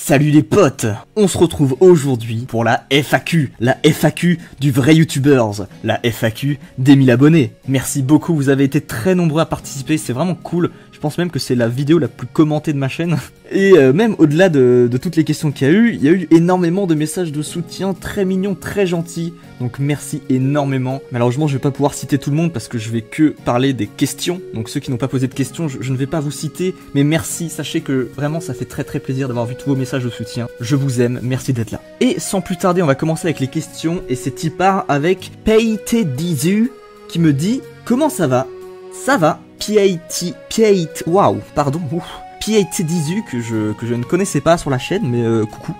Salut les potes, on se retrouve aujourd'hui pour la FAQ du vrai YouTubers, la FAQ des 1000 abonnés. Merci beaucoup, vous avez été très nombreux à participer, c'est vraiment cool. Je pense même que c'est la vidéo la plus commentée de ma chaîne. Et même au-delà de toutes les questions qu'il y a eu énormément de messages de soutien très mignons, très gentils. Donc merci énormément. Malheureusement, je vais pas pouvoir citer tout le monde parce que je vais que parler des questions. Donc ceux qui n'ont pas posé de questions, je ne vais pas vous citer. Mais merci, sachez que vraiment ça fait très plaisir d'avoir vu tous vos messages de soutien. Je vous aime, merci d'être là. Et sans plus tarder, on va commencer avec les questions. Et c'est Tipar avec Payte qui me dit « Comment ça va ?» Ça va. Waouh, pardon, Payte que je ne connaissais pas sur la chaîne, mais coucou,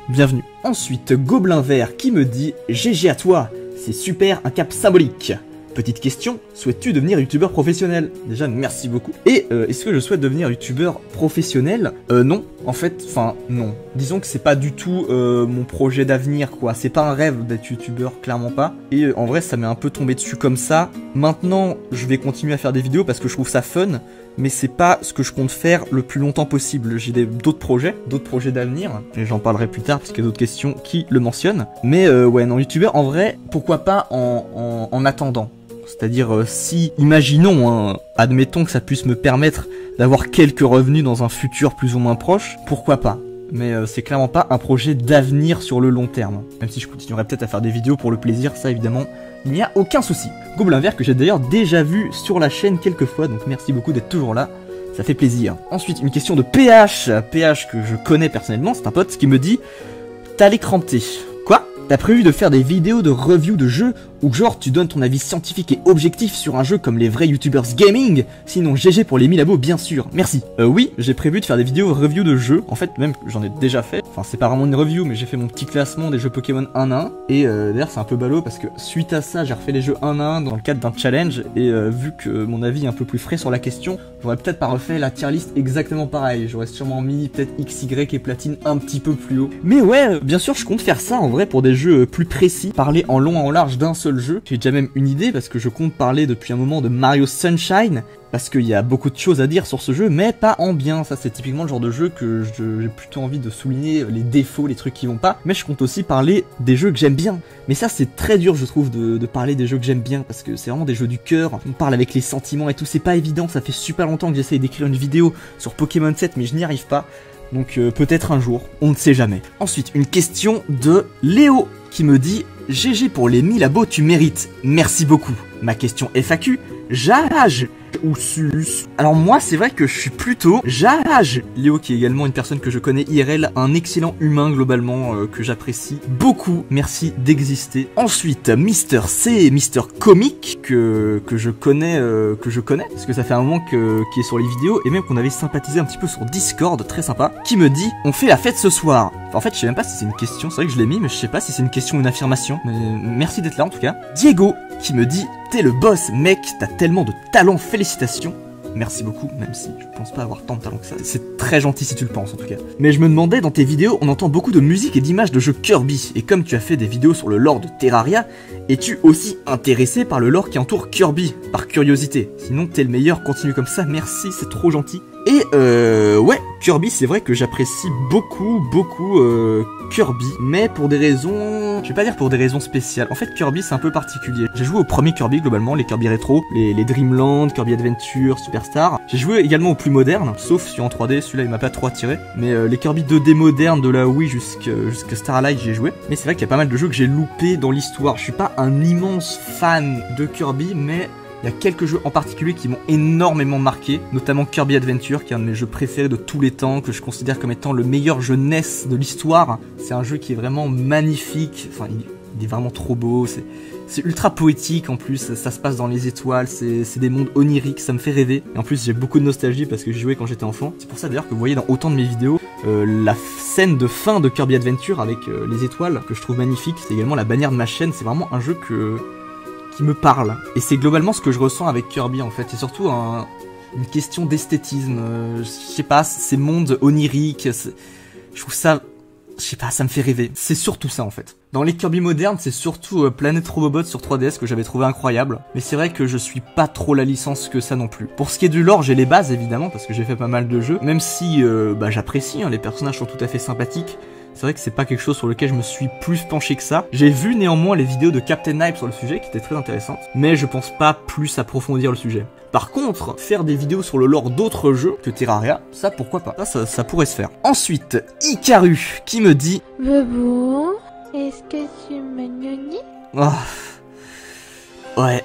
bienvenue. Ensuite, Gobelin Vert qui me dit « GG à toi, c'est super, un cap symbolique ». Petite question, souhaites-tu devenir youtubeur professionnel? Déjà, merci beaucoup. Et est-ce que je souhaite devenir youtubeur professionnel? Non, en fait, enfin, non. Disons que c'est pas du tout mon projet d'avenir, quoi. C'est pas un rêve d'être youtubeur, clairement pas. Et en vrai, ça m'est un peu tombé dessus comme ça. Maintenant, je vais continuer à faire des vidéos parce que je trouve ça fun. Mais c'est pas ce que je compte faire le plus longtemps possible. J'ai d'autres projets d'avenir. Et j'en parlerai plus tard parce qu'il y a d'autres questions qui le mentionnent. Mais ouais, non, youtubeur, en vrai, pourquoi pas en attendant. C'est-à-dire si, imaginons, hein, admettons que ça puisse me permettre d'avoir quelques revenus dans un futur plus ou moins proche, pourquoi pas. Mais c'est clairement pas un projet d'avenir sur le long terme. Même si je continuerai peut-être à faire des vidéos pour le plaisir, ça évidemment, il n'y a aucun souci. Gobelin Vert que j'ai d'ailleurs déjà vu sur la chaîne quelques fois, donc merci beaucoup d'être toujours là, ça fait plaisir. Ensuite, une question de PH que je connais personnellement, c'est un pote qui me dit « T'as l'écran T. Quoi ? T'as prévu de faire des vidéos de review de jeux où genre tu donnes ton avis scientifique et objectif sur un jeu comme les vrais youtubers gaming? Sinon GG pour les 1000 abos bien sûr, merci. Oui, j'ai prévu de faire des vidéos review de jeux, en fait même j'en ai déjà fait, enfin c'est pas vraiment une review mais j'ai fait mon petit classement des jeux Pokémon 1 à 1, et d'ailleurs c'est un peu ballot parce que suite à ça j'ai refait les jeux 1 à 1 dans le cadre d'un challenge, et vu que mon avis est un peu plus frais sur la question, j'aurais peut-être pas refait la tier list exactement pareil, j'aurais sûrement mis peut-être XY et Platine un petit peu plus haut. Mais ouais, bien sûr je compte faire ça en vrai pour des jeux plus précis, parler en long et en large d'un seul jeu. J'ai déjà même une idée parce que je compte parler depuis un moment de Mario Sunshine, parce qu'il y a beaucoup de choses à dire sur ce jeu, mais pas en bien. Ça c'est typiquement le genre de jeu que j'ai plutôt envie de souligner les défauts, les trucs qui vont pas, mais je compte aussi parler des jeux que j'aime bien. Mais ça c'est très dur je trouve de parler des jeux que j'aime bien, parce que c'est vraiment des jeux du cœur, on parle avec les sentiments et tout, c'est pas évident. Ça fait super longtemps que j'essaye d'écrire une vidéo sur Pokémon 7 mais je n'y arrive pas. Donc peut-être un jour, on ne sait jamais. Ensuite, une question de Léo qui me dit « GG pour les 1000 abos, tu mérites. Merci beaucoup. Ma question FAQ, j'âge ou sus ?» Alors moi, c'est vrai que je suis plutôt j'âge. Léo qui est également une personne que je connais IRL, un excellent humain globalement que j'apprécie beaucoup. Merci d'exister. Ensuite, Mister C, Mister Comic que je connais, parce que ça fait un moment qu'il est sur les vidéos et même qu'on avait sympathisé un petit peu sur Discord, très sympa, qui me dit « On fait la fête ce soir ». En fait, je sais même pas si c'est une question, c'est vrai que je l'ai mis, mais je sais pas si c'est une question ou une affirmation. Mais merci d'être là en tout cas. Diego qui me dit « T'es le boss, mec, t'as tellement de talent, félicitations ». Merci beaucoup, même si je pense pas avoir tant de talent que ça. C'est très gentil si tu le penses en tout cas. Mais je me demandais, dans tes vidéos, on entend beaucoup de musique et d'images de jeux Kirby. Et comme tu as fait des vidéos sur le lore de Terraria, es-tu aussi intéressé par le lore qui entoure Kirby, par curiosité? Sinon t'es le meilleur, continue comme ça, merci, c'est trop gentil. Et ouais, Kirby, c'est vrai que j'apprécie beaucoup Kirby, mais pour des raisons... Je vais pas dire pour des raisons spéciales. En fait, Kirby, c'est un peu particulier. J'ai joué au premier Kirby, globalement, les Kirby rétro, les Dreamland, Kirby Adventure, Superstar. J'ai joué également aux plus modernes, sauf celui en 3D, celui-là, il m'a pas trop attiré. Mais les Kirby 2D modernes de la Wii jusqu'à Starlight, j'ai joué. Mais c'est vrai qu'il y a pas mal de jeux que j'ai loupés dans l'histoire. Je suis pas un immense fan de Kirby, mais... il y a quelques jeux en particulier qui m'ont énormément marqué, notamment Kirby Adventure, qui est un de mes jeux préférés de tous les temps, que je considère comme étant le meilleur jeu NES de l'histoire. C'est un jeu qui est vraiment magnifique, enfin il est vraiment trop beau, c'est ultra poétique en plus, ça se passe dans les étoiles, c'est des mondes oniriques, ça me fait rêver. Et en plus j'ai beaucoup de nostalgie parce que j'y jouais quand j'étais enfant. C'est pour ça d'ailleurs que vous voyez dans autant de mes vidéos la scène de fin de Kirby Adventure avec les étoiles, que je trouve magnifique. C'est également la bannière de ma chaîne, c'est vraiment un jeu qui me parle. Et c'est globalement ce que je ressens avec Kirby en fait. C'est surtout une question d'esthétisme. Je sais pas, ces mondes oniriques, je trouve ça je sais pas, ça me fait rêver. C'est surtout ça en fait. Dans les Kirby modernes, c'est surtout Planet Robobot sur 3DS que j'avais trouvé incroyable. Mais c'est vrai que je suis pas trop la licence que ça non plus. Pour ce qui est du lore, j'ai les bases évidemment, parce que j'ai fait pas mal de jeux. Même si j'apprécie, hein, les personnages sont tout à fait sympathiques. C'est vrai que c'est pas quelque chose sur lequel je me suis plus penché que ça. J'ai vu néanmoins les vidéos de Captain Knipe sur le sujet qui étaient très intéressantes, mais je pense pas plus approfondir le sujet. Par contre, faire des vidéos sur le lore d'autres jeux que Terraria, ça pourquoi pas. Ça pourrait se faire. Ensuite, Ikaru qui me dit... Bebou, est-ce que tu me noni? Ouais,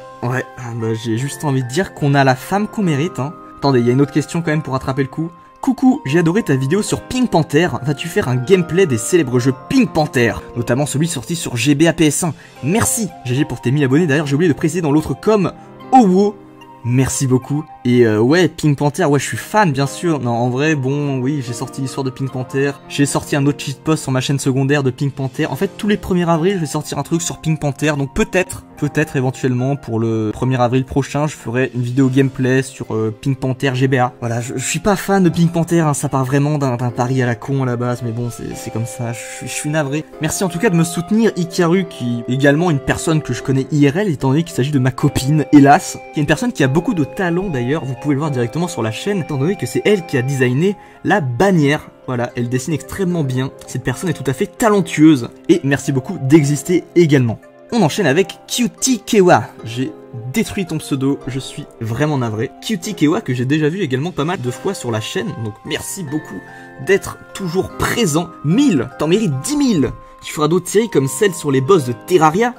j'ai juste envie de dire qu'on a la femme qu'on mérite, hein. Attendez, il y a une autre question quand même pour rattraper le coup. Coucou, j'ai adoré ta vidéo sur Pink Panther. Vas-tu faire un gameplay des célèbres jeux Pink Panther, notamment celui sorti sur GBA PS1? Merci GG pour tes 1000 abonnés. D'ailleurs, j'ai oublié de préciser dans l'autre com, Owo. Merci beaucoup. Et ouais, Pink Panther, ouais, je suis fan, bien sûr. Non, en vrai, bon, oui, j'ai sorti l'histoire de Pink Panther. J'ai sorti un autre shitpost sur ma chaîne secondaire de Pink Panther. En fait, tous les 1er avril, je vais sortir un truc sur Pink Panther. Donc peut-être éventuellement, pour le 1er avril prochain, je ferai une vidéo gameplay sur Pink Panther GBA. Voilà, je suis pas fan de Pink Panther, hein, ça part vraiment d'un pari à la con à la base. Mais bon, c'est comme ça, je suis navré. Merci en tout cas de me soutenir, Ikaru, qui est également une personne que je connais IRL, étant donné qu'il s'agit de ma copine, hélas. Qui est une personne qui a beaucoup de talent d'ailleurs, vous pouvez le voir directement sur la chaîne, étant donné que c'est elle qui a designé la bannière. Voilà, elle dessine extrêmement bien, cette personne est tout à fait talentueuse, et merci beaucoup d'exister également. On enchaîne avec Cutie Kewa. J'ai détruit ton pseudo, je suis vraiment navré. Cutie Kewa que j'ai déjà vu également pas mal de fois sur la chaîne, donc merci beaucoup d'être toujours présent. 1000, t'en mérites 10 000. Tu feras d'autres séries comme celle sur les boss de Terraria?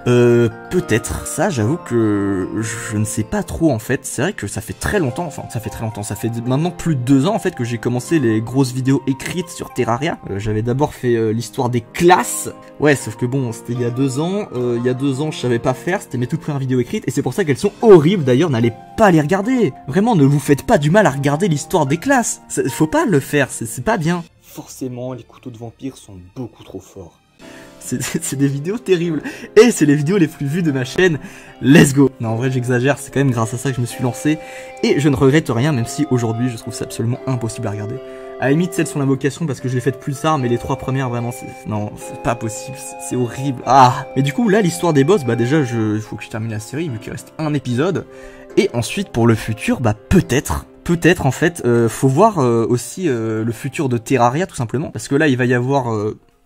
Peut-être. Ça, j'avoue que je ne sais pas trop en fait. C'est vrai que ça fait très longtemps, ça fait maintenant plus de 2 ans en fait que j'ai commencé les grosses vidéos écrites sur Terraria. J'avais d'abord fait l'histoire des classes. Ouais, sauf que bon, c'était il y a 2 ans. Il y a 2 ans, je savais pas faire. C'était mes toutes premières vidéos écrites et c'est pour ça qu'elles sont horribles. D'ailleurs, n'allez pas les regarder. Vraiment, ne vous faites pas du mal à regarder l'histoire des classes. Faut pas le faire, c'est pas bien. Forcément, les couteaux de vampire sont beaucoup trop forts. C'est des vidéos terribles. Et c'est les vidéos les plus vues de ma chaîne. Let's go. Non, en vrai, j'exagère. C'est quand même grâce à ça que je me suis lancé. Et je ne regrette rien, même si aujourd'hui, je trouve ça absolument impossible à regarder. À la limite, celles sont l'invocation parce que je l'ai faite plus tard, mais les 3 premières, vraiment, non, c'est pas possible. C'est horrible. Ah. Mais du coup, là, l'histoire des boss, bah déjà, il faut que je termine la série, vu qu'il reste un épisode. Et ensuite, pour le futur, bah peut-être en fait, faut voir aussi le futur de Terraria, tout simplement. Parce que là, il va y avoir...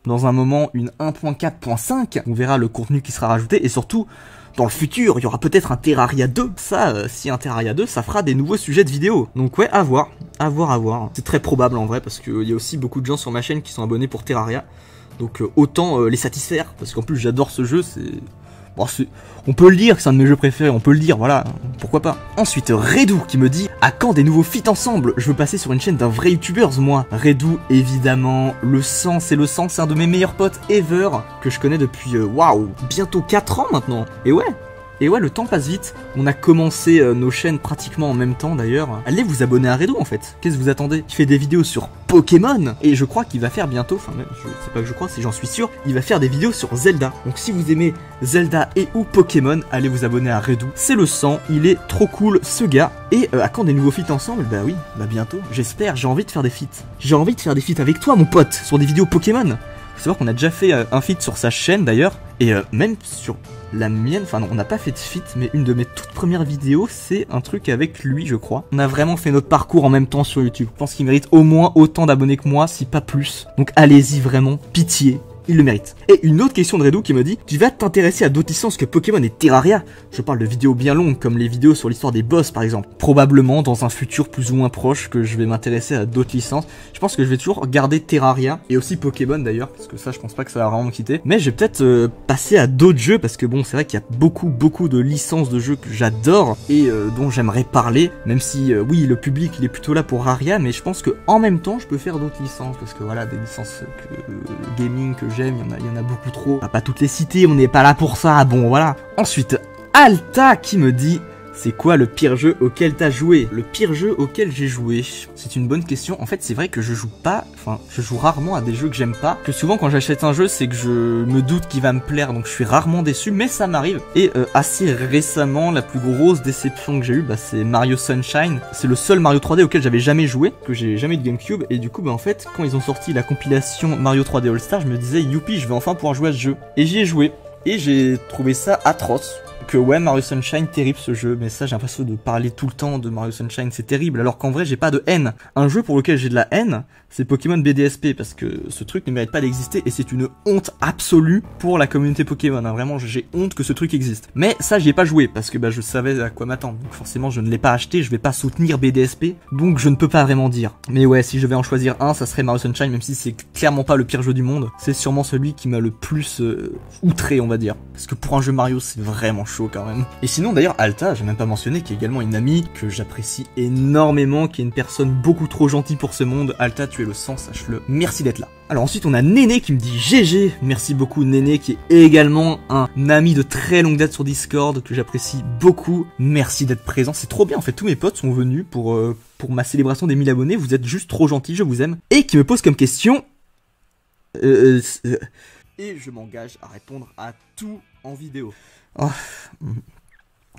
dans un moment une 1.4.5, on verra le contenu qui sera rajouté, et surtout, dans le futur, il y aura peut-être un Terraria 2. Ça, si un Terraria 2, ça fera des nouveaux sujets de vidéos. Donc ouais, à voir. C'est très probable en vrai, parce qu'il y a aussi beaucoup de gens sur ma chaîne qui sont abonnés pour Terraria. Donc autant les satisfaire, parce qu'en plus j'adore ce jeu, c'est... Bon, on peut le dire que c'est un de mes jeux préférés, on peut le dire, voilà, pourquoi pas. Ensuite, Redou qui me dit « À quand des nouveaux feats ensemble? Je veux passer sur une chaîne d'un vrai youtubeur, moi ». Redou, évidemment, le sang, c'est un de mes meilleurs potes ever, que je connais depuis, waouh, bientôt 4 ans maintenant. Et ouais, le temps passe vite. On a commencé nos chaînes pratiquement en même temps d'ailleurs. Allez vous abonner à Redou en fait. Qu'est-ce que vous attendez? Il fait des vidéos sur Pokémon. Et je crois qu'il va faire bientôt, enfin même, c'est pas que je crois, si j'en suis sûr, il va faire des vidéos sur Zelda. Donc si vous aimez Zelda et ou Pokémon, allez vous abonner à Redou. C'est le sang, il est trop cool ce gars. Et à quand des nouveaux feats ensemble? Bah oui, bah bientôt. J'espère, j'ai envie de faire des feats. J'ai envie de faire des feats avec toi mon pote, sur des vidéos Pokémon. Faut savoir qu'on a déjà fait un feat sur sa chaîne d'ailleurs, et même sur la mienne, enfin non, on n'a pas fait de feat, mais une de mes toutes premières vidéos, c'est un truc avec lui, je crois. On a vraiment fait notre parcours en même temps sur YouTube. Je pense qu'il mérite au moins autant d'abonnés que moi, si pas plus. Donc allez-y vraiment, pitié. Il le mérite. Et une autre question de Redou qui me dit: tu vas t'intéresser à d'autres licences que Pokémon et Terraria? Je parle de vidéos bien longues, comme les vidéos sur l'histoire des boss par exemple. Probablement dans un futur plus ou moins proche que je vais m'intéresser à d'autres licences. Je pense que je vais toujours garder Terraria, et aussi Pokémon d'ailleurs, parce que ça je pense pas que ça va vraiment me quitter. Mais je vais peut-être passer à d'autres jeux, parce que bon, c'est vrai qu'il y a beaucoup de licences de jeux que j'adore, et dont j'aimerais parler, même si oui, le public il est plutôt là pour Aria, mais je pense que en même temps je peux faire d'autres licences, parce que voilà, des licences gaming que j'aime, il y en a beaucoup trop. On va pas toutes les citer, on n'est pas là pour ça, bon voilà. Ensuite, Alta qui me dit: C'est quoi le pire jeu auquel t'as joué? Le pire jeu auquel j'ai joué? C'est une bonne question. En fait, c'est vrai que je joue rarement à des jeux que j'aime pas. Que souvent, quand j'achète un jeu, c'est que je me doute qu'il va me plaire, donc je suis rarement déçu, mais ça m'arrive. Et assez récemment, la plus grosse déception que j'ai eue, c'est Mario Sunshine. C'est le seul Mario 3D auquel j'avais jamais joué, que j'ai jamais eu de GameCube, et du coup, en fait, quand ils ont sorti la compilation Mario 3D All-Star, je me disais, youpi, je vais enfin pouvoir jouer à ce jeu. Et j'y ai joué, et j'ai trouvé ça atroce. Que ouais, Mario Sunshine, terrible ce jeu, mais ça j'ai l'impression de parler tout le temps de Mario Sunshine, c'est terrible, alors qu'en vrai j'ai pas de haine. Un jeu pour lequel j'ai de la haine, c'est Pokémon BDSP, parce que ce truc ne mérite pas d'exister, et c'est une honte absolue pour la communauté Pokémon, hein. Vraiment j'ai honte que ce truc existe. Mais ça j'y ai pas joué, parce que je savais à quoi m'attendre, donc forcément je ne l'ai pas acheté, je vais pas soutenir BDSP, donc je ne peux pas vraiment dire. Mais ouais, si je vais en choisir un, ça serait Mario Sunshine, même si c'est clairement pas le pire jeu du monde, c'est sûrement celui qui m'a le plus outré, on va dire. Parce que pour un jeu Mario, c'est vraiment chaud quand même. Et sinon d'ailleurs Alta, j'ai même pas mentionné, qui est également une amie que j'apprécie énormément, qui est une personne beaucoup trop gentille pour ce monde. Alta, tu es le sang, sache-le. Merci d'être là. Alors ensuite on a Néné qui me dit GG. Merci beaucoup Néné, qui est également un ami de très longue date sur Discord, que j'apprécie beaucoup. Merci d'être présent, c'est trop bien en fait, tous mes potes sont venus pour ma célébration des 1000 abonnés, vous êtes juste trop gentils, je vous aime. Et qui me pose comme question... Et je m'engage à répondre à tout en vidéo. Oh.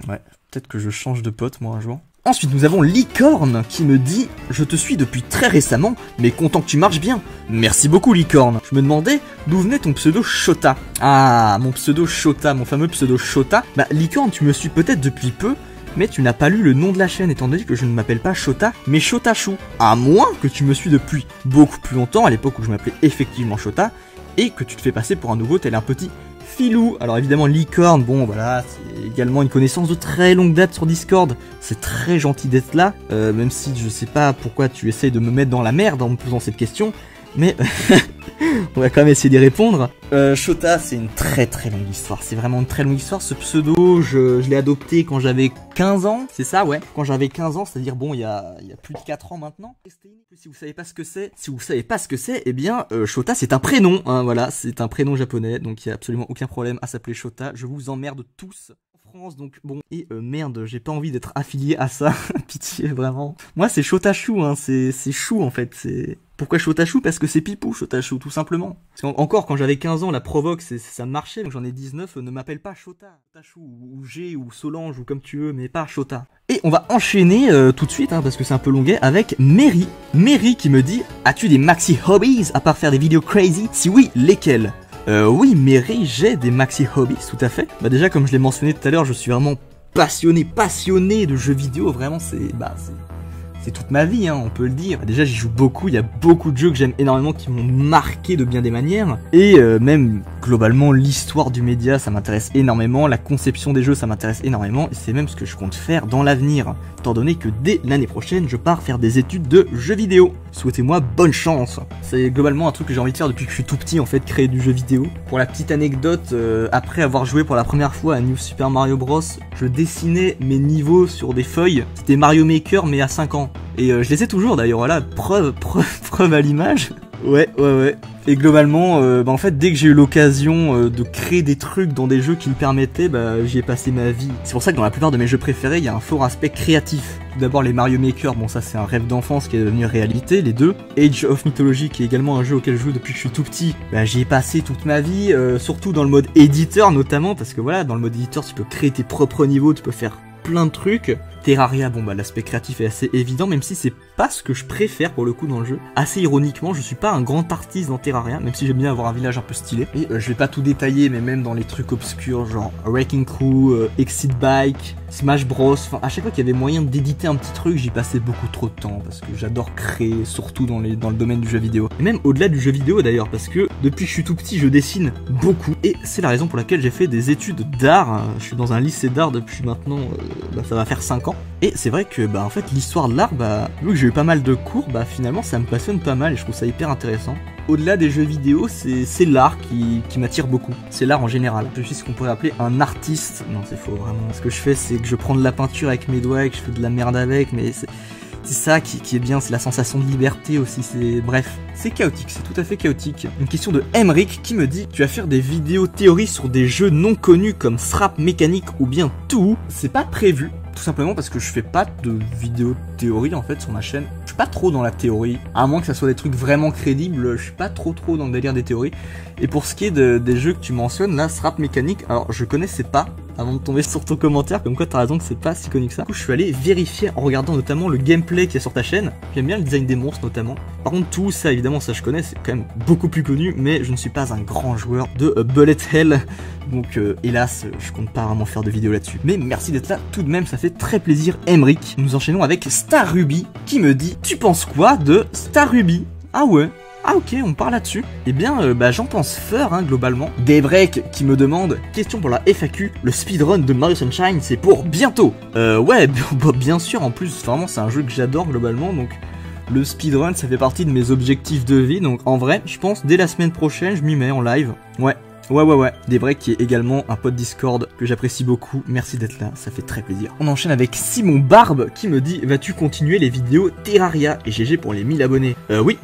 Ouais, peut-être que je change de pote moi un jour. Ensuite nous avons Licorne qui me dit « Je te suis depuis très récemment, mais content que tu marches bien. Merci beaucoup Licorne. Je me demandais d'où venait ton pseudo Shota. » Ah, mon pseudo Shota, mon fameux pseudo Shota. Licorne, tu me suis peut-être depuis peu, mais tu n'as pas lu le nom de la chaîne, étant donné que je ne m'appelle pas Shota, mais Shotachu. À moins que tu me suis depuis beaucoup plus longtemps, à l'époque où je m'appelais effectivement Shota, et que tu te fais passer pour un nouveau tel un petit filou. Alors évidemment Licorne, bon voilà, c'est également une connaissance de très longue date sur Discord. C'est très gentil d'être là, même si je sais pas pourquoi tu essayes de me mettre dans la merde en me posant cette question, mais on va quand même essayer d'y répondre. Shota, c'est une très longue histoire, c'est vraiment une très longue histoire. Ce pseudo, je l'ai adopté quand j'avais 15 ans, c'est ça, ouais. Quand j'avais 15 ans, c'est-à-dire bon, il y a plus de 4 ans maintenant. Si vous savez pas ce que c'est, eh bien, Shota, c'est un prénom, hein, voilà, c'est un prénom japonais, donc il y a absolument aucun problème à s'appeler Shota. Je vous emmerde tous. Donc bon, et merde, j'ai pas envie d'être affilié à ça, pitié vraiment. Moi c'est Shotachu, hein, c'est chou en fait, c'est... Pourquoi Shotachu? Parce que c'est Pipou, Shotachu, tout simplement. Parce qu'encore quand j'avais 15 ans, la provoque, ça marchait, donc j'en ai 19, ne m'appelle pas Shota, Shotachu, ou G, ou Solange, ou comme tu veux, mais pas Shota. Et on va enchaîner tout de suite, hein, parce que c'est un peu longuet, avec Mary. Mary qui me dit « As-tu des maxi hobbies à part faire des vidéos crazy? Si oui, lesquels ?» Oui, Mary, j'ai des maxi hobbies, tout à fait. Déjà, comme je l'ai mentionné tout à l'heure, je suis vraiment passionné de jeux vidéo. Vraiment, c'est toute ma vie, hein, on peut le dire. Déjà, j'y joue beaucoup, il y a beaucoup de jeux que j'aime énormément qui m'ont marqué de bien des manières. Et même, globalement, l'histoire du média, ça m'intéresse énormément. La conception des jeux, ça m'intéresse énormément. Et c'est même ce que je compte faire dans l'avenir. Étant donné que dès l'année prochaine, je pars faire des études de jeux vidéo. Souhaitez-moi bonne chance. C'est globalement un truc que j'ai envie de faire depuis que je suis tout petit, en fait, créer du jeu vidéo. Pour la petite anecdote, après avoir joué pour la première fois à New Super Mario Bros, je dessinais mes niveaux sur des feuilles. C'était Mario Maker, mais à 5 ans. Et je les ai toujours d'ailleurs, voilà, preuve à l'image. Ouais. Et globalement, en fait, dès que j'ai eu l'occasion de créer des trucs dans des jeux qui me permettaient, j'y ai passé ma vie. C'est pour ça que dans la plupart de mes jeux préférés, il y a un fort aspect créatif. Tout d'abord les Mario Maker, bon ça c'est un rêve d'enfance qui est devenu réalité, les deux. Age of Mythology, qui est également un jeu auquel je joue depuis que je suis tout petit, j'y ai passé toute ma vie, surtout dans le mode éditeur notamment, parce que voilà, dans le mode éditeur tu peux créer tes propres niveaux, tu peux faire plein de trucs. Terraria, bon l'aspect créatif est assez évident, même si c'est pas ce que je préfère pour le coup dans le jeu. Assez ironiquement, je suis pas un grand artiste dans Terraria, même si j'aime bien avoir un village un peu stylé. Et je vais pas tout détailler, mais même dans les trucs obscurs, genre Wrecking Crew, Exit Bike, Smash Bros, enfin à chaque fois qu'il y avait moyen d'éditer un petit truc, j'y passais beaucoup trop de temps, parce que j'adore créer, surtout dans le domaine du jeu vidéo. Et même au-delà du jeu vidéo d'ailleurs, parce que depuis que je suis tout petit, je dessine beaucoup, et c'est la raison pour laquelle j'ai fait des études d'art. Je suis dans un lycée d'art depuis maintenant, ça va faire 5 ans. Et c'est vrai que en fait l'histoire de l'art, vu que j'ai eu pas mal de cours, finalement ça me passionne pas mal et je trouve ça hyper intéressant. Au-delà des jeux vidéo, c'est l'art qui m'attire beaucoup. C'est l'art en général. Je suis ce qu'on pourrait appeler un artiste. Non, c'est faux, vraiment. Ce que je fais, c'est que je prends de la peinture avec mes doigts et que je fais de la merde avec, mais c'est ça qui est bien, c'est la sensation de liberté aussi, bref, c'est chaotique, c'est tout à fait chaotique. Une question de Emric qui me dit « Tu vas faire des vidéos théories sur des jeux non connus comme Scrap Mécanique ou bien Tout ?» C'est pas prévu Tout simplement parce que je fais pas de vidéos théorie en fait sur ma chaîne. Je suis pas trop dans la théorie, à moins que ça soit des trucs vraiment crédibles, je suis pas trop dans le délire des théories. Et pour ce qui est des jeux que tu mentionnes, là, Scrap Mécanique, alors je connaissais pas avant de tomber sur ton commentaire, comme quoi t'as raison que c'est pas si connu que ça. Du coup, je suis allé vérifier en regardant notamment le gameplay qu'il y a sur ta chaîne. J'aime bien le design des monstres notamment. Par contre, tout ça, évidemment, ça je connais, c'est quand même beaucoup plus connu, mais je ne suis pas un grand joueur de Bullet Hell. Donc, hélas, je compte pas vraiment faire de vidéo là-dessus. Mais merci d'être là tout de même, ça fait très plaisir, Emric. Nous enchaînons avec Star Ruby qui me dit: tu penses quoi de Star Ruby? Ah ouais? Ah ok, on parle là-dessus. Eh bien, j'en pense fort, hein, globalement. Daybreak qui me demande, question pour la FAQ, le speedrun de Mario Sunshine, c'est pour bientôt. Ouais, bien sûr, en plus, vraiment, c'est un jeu que j'adore globalement, donc le speedrun, ça fait partie de mes objectifs de vie, donc en vrai, je pense, dès la semaine prochaine, je m'y mets en live. Ouais. Daybreak qui est également un pote Discord que j'apprécie beaucoup, merci d'être là, ça fait très plaisir. On enchaîne avec Simon Barbe qui me dit: vas-tu continuer les vidéos Terraria? Et GG pour les 1000 abonnés. Oui.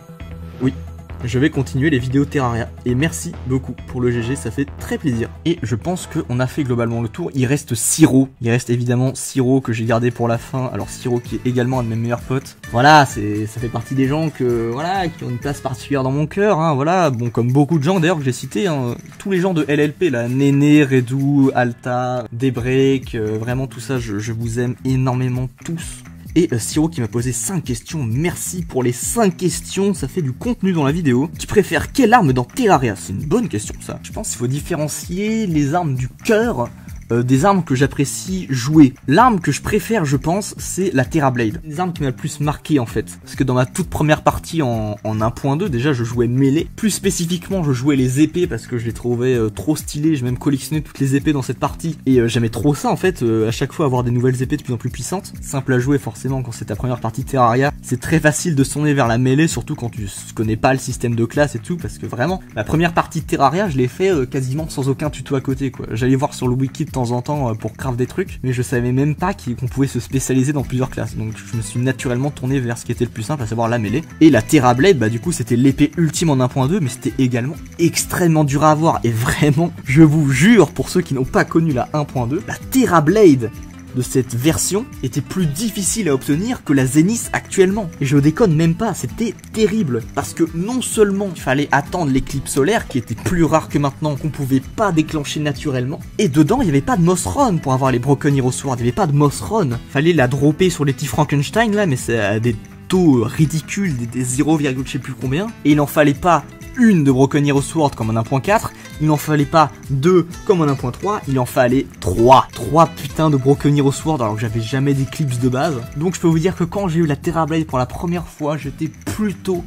Je vais continuer les vidéos Terraria. Et merci beaucoup pour le GG, ça fait très plaisir. Et je pense qu'on a fait globalement le tour. Il reste Siro. Il reste évidemment Siro que j'ai gardé pour la fin. Alors Siro qui est également un de mes meilleurs potes. Voilà, ça fait partie des gens qui ont une place particulière dans mon cœur. Hein, voilà, bon, comme beaucoup de gens d'ailleurs que j'ai cités. Hein, tous les gens de LLP, là, Néné, Redou, Alta, Daybreak, vraiment tout ça, je vous aime énormément tous. Et Siro qui m'a posé 5 questions, merci pour les 5 questions, ça fait du contenu dans la vidéo. Tu préfères quelle arme dans Terraria? C'est une bonne question ça. Je pense qu'il faut différencier les armes du cœur des armes que j'apprécie jouer. L'arme que je préfère, je pense, c'est la Terrablade. Les armes qui m'a le plus marqué en fait. Parce que dans ma toute première partie en 1.2, déjà je jouais mêlée. Plus spécifiquement, je jouais les épées parce que je les trouvais trop stylées. J'ai même collectionné toutes les épées dans cette partie. Et j'aimais trop ça en fait, à chaque fois avoir des nouvelles épées de plus en plus puissantes. Simple à jouer forcément quand c'est ta première partie Terraria. C'est très facile de se tourner vers la mêlée, surtout quand tu connais pas le système de classe et tout. Parce que vraiment, la première partie Terraria, je l'ai fait quasiment sans aucun tuto à côté quoi. J'allais voir sur le wiki de temps en temps pour craft des trucs, mais je savais même pas qu'on pouvait se spécialiser dans plusieurs classes, donc je me suis naturellement tourné vers ce qui était le plus simple, à savoir la mêlée. Et la Terrablade, bah du coup c'était l'épée ultime en 1.2, mais c'était également extrêmement dur à avoir, et vraiment, je vous jure, pour ceux qui n'ont pas connu la 1.2, la Terrablade de cette version était plus difficile à obtenir que la Zenith actuellement. Et je déconne même pas, c'était terrible. Parce que non seulement il fallait attendre l'éclipse solaire, qui était plus rare que maintenant, qu'on pouvait pas déclencher naturellement, et dedans il n'y avait pas de Moss Run pour avoir les Broken Hero Sword, il n'y avait pas de Moss Run. Fallait la dropper sur les petits Frankenstein là, mais c'est à des taux ridicules, des 0, je sais plus combien, et il n'en fallait pas une de Broken Hero Sword comme en 1.4, il n'en fallait pas 2 comme en 1.3, il en fallait 3 putains de Broken Hero Sword alors que j'avais jamais d'éclipse de base. Donc je peux vous dire que quand j'ai eu la Terrablade pour la première fois, j'étais plutôt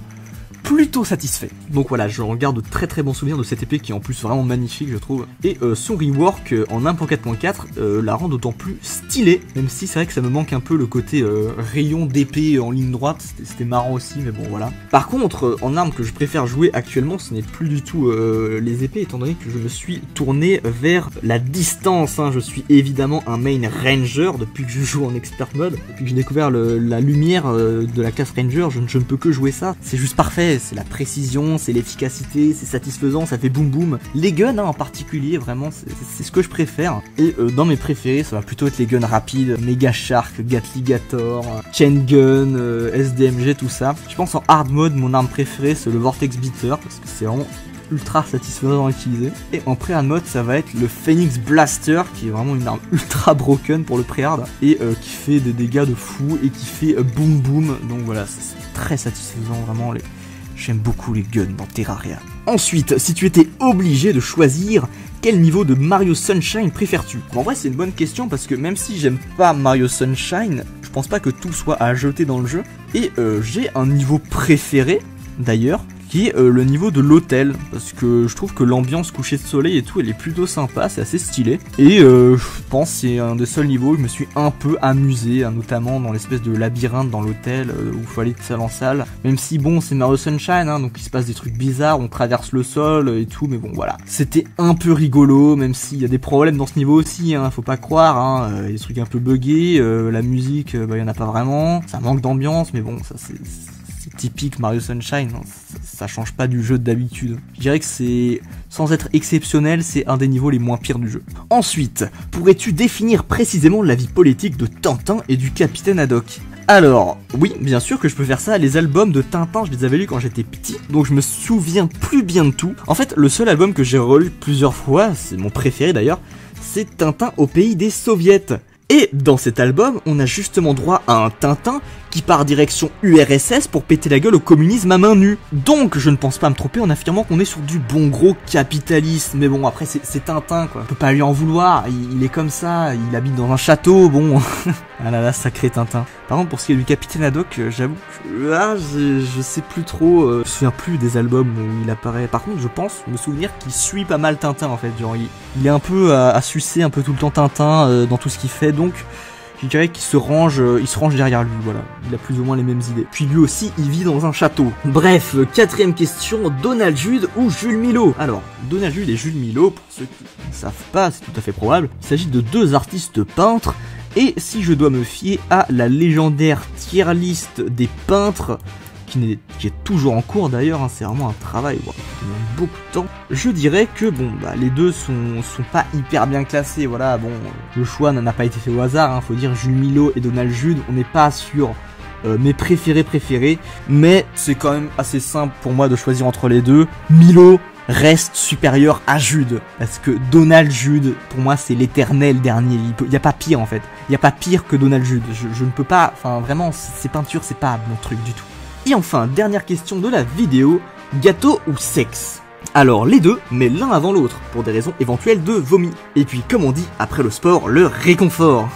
satisfait. Donc voilà, je regarde de très bons souvenirs de cette épée qui est en plus vraiment magnifique je trouve. Et son rework en 1.4.4 la rend d'autant plus stylée, même si c'est vrai que ça me manque un peu le côté rayon d'épée en ligne droite, c'était marrant aussi mais bon voilà. Par contre en arme que je préfère jouer actuellement ce n'est plus du tout les épées, étant donné que je me suis tourné vers la distance, hein. Je suis évidemment un main ranger depuis que je joue en expert mode, depuis que j'ai découvert la lumière de la classe ranger, je ne peux que jouer ça, c'est juste parfait. C'est la précision, c'est l'efficacité, c'est satisfaisant, ça fait boum boum. Les guns hein, en particulier, vraiment, c'est ce que je préfère. Et dans mes préférés, ça va plutôt être les guns rapides, Mega Shark, Gatligator, Chain Gun, SDMG, tout ça. Je pense en hard mode, mon arme préférée, c'est le Vortex Beater, parce que c'est vraiment ultra satisfaisant à utiliser. Et en pré-hard mode, ça va être le Phoenix Blaster, qui est vraiment une arme ultra broken pour le pré-hard, et qui fait des dégâts de fou, et qui fait boum boum. Donc voilà, c'est très satisfaisant, vraiment. J'aime beaucoup les guns dans Terraria. Ensuite, si tu étais obligé de choisir, quel niveau de Mario Sunshine préfères-tu? En vrai, c'est une bonne question parce que même si j'aime pas Mario Sunshine, je pense pas que tout soit à jeter dans le jeu. Et j'ai un niveau préféré, d'ailleurs, qui est le niveau de l'hôtel, parce que je trouve que l'ambiance coucher de soleil et tout, elle est plutôt sympa, c'est assez stylé. Et je pense que c'est un des seuls niveaux où je me suis un peu amusé, hein, notamment dans l'espèce de labyrinthe dans l'hôtel, où il faut aller de salle en salle. Même si bon, c'est Mario Sunshine, hein, donc il se passe des trucs bizarres, on traverse le sol et tout, mais bon voilà. C'était un peu rigolo, même s'il y a des problèmes dans ce niveau aussi, hein, faut pas croire, hein, y a des trucs un peu buggés, la musique, il y en a pas vraiment, ça manque d'ambiance, mais bon, ça c'est typique Mario Sunshine, hein. Ça change pas du jeu d'habitude. Je dirais que c'est, sans être exceptionnel, c'est un des niveaux les moins pires du jeu. Ensuite, pourrais-tu définir précisément la vie politique de Tintin et du Capitaine Haddock? Alors, oui, bien sûr que je peux faire ça, les albums de Tintin, je les avais lus quand j'étais petit, donc je me souviens plus bien de tout. En fait, le seul album que j'ai relu plusieurs fois, c'est mon préféré d'ailleurs, c'est Tintin au pays des soviets. Et dans cet album, on a justement droit à un Tintin qui part direction URSS pour péter la gueule au communisme à main nue. Donc je ne pense pas me tromper en affirmant qu'on est sur du bon gros capitalisme. Mais bon, après c'est Tintin quoi, on peut pas lui en vouloir, il est comme ça, il habite dans un château, bon... Ah là là, sacré Tintin. Par contre, pour ce qui est du Capitaine Haddock, j'avoue, je sais plus trop, je me souviens plus des albums où il apparaît. Par contre, je pense me souvenir qu'il suit pas mal Tintin en fait, genre il est un peu à sucer un peu tout le temps Tintin dans tout ce qu'il fait, donc je dirais qu'il se range derrière lui, voilà. Il a plus ou moins les mêmes idées. Puis lui aussi, il vit dans un château. Bref, quatrième question, Donald Jude ou Jules Milo? Alors, Donald Jude et Jules Milo, pour ceux qui ne savent pas, c'est tout à fait probable, il s'agit de deux artistes peintres. Et si je dois me fier à la légendaire tier list des peintres, qui est toujours en cours d'ailleurs, hein, c'est vraiment un travail qui demande beaucoup de temps, je dirais que bon, les deux sont pas hyper bien classés, voilà, bon, le choix n'a pas été fait au hasard, hein, faut dire Jules Milo et Donald Jude, on n'est pas sur mes préférés, mais c'est quand même assez simple pour moi de choisir entre les deux. Milo reste supérieur à Jude, parce que Donald Jude, pour moi, c'est l'éternel dernier. Il y a pas pire en fait. Il y a pas pire que Donald Jude. Je ne peux pas, enfin vraiment, ces peintures, c'est pas mon truc du tout. Et enfin, dernière question de la vidéo, gâteau ou sexe? Alors les deux, mais l'un avant l'autre, pour des raisons éventuelles de vomi. Et puis comme on dit, après le sport, le réconfort.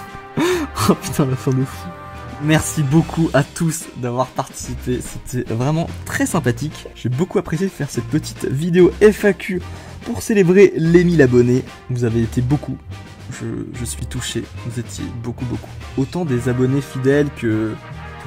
Oh putain, la fin de fou. Merci beaucoup à tous d'avoir participé, c'était vraiment très sympathique. J'ai beaucoup apprécié de faire cette petite vidéo FAQ pour célébrer les 1000 abonnés. Vous avez été beaucoup, je suis touché, vous étiez beaucoup. Autant des abonnés fidèles que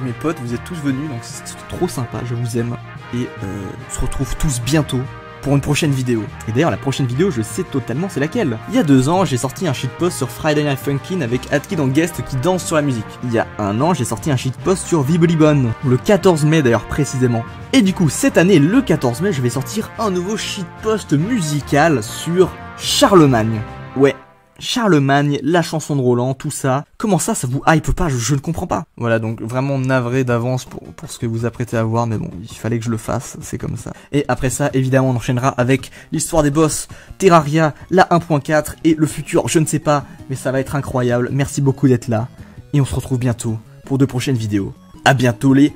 mes potes, vous êtes tous venus, donc c'est trop sympa, je vous aime. Et on se retrouve tous bientôt pour une prochaine vidéo. Et d'ailleurs la prochaine vidéo, je sais totalement c'est laquelle. Il y a 2 ans, j'ai sorti un shitpost sur Friday Night Funkin' avec Adkid en guest qui danse sur la musique. Il y a 1 an, j'ai sorti un shitpost sur Vibolibon, le 14 mai d'ailleurs précisément. Et du coup, cette année, le 14 mai, je vais sortir un nouveau shitpost musical sur Charlemagne. Ouais, Charlemagne, la chanson de Roland, tout ça. Comment ça vous hype pas? Je ne comprends pas. Voilà, donc vraiment navré d'avance pour ce que vous apprêtez à voir, mais bon, il fallait que je le fasse, c'est comme ça. Et après ça, évidemment, on enchaînera avec l'histoire des boss, Terraria, la 1.4 et le futur, je ne sais pas, mais ça va être incroyable. Merci beaucoup d'être là, et on se retrouve bientôt pour de prochaines vidéos. À bientôt les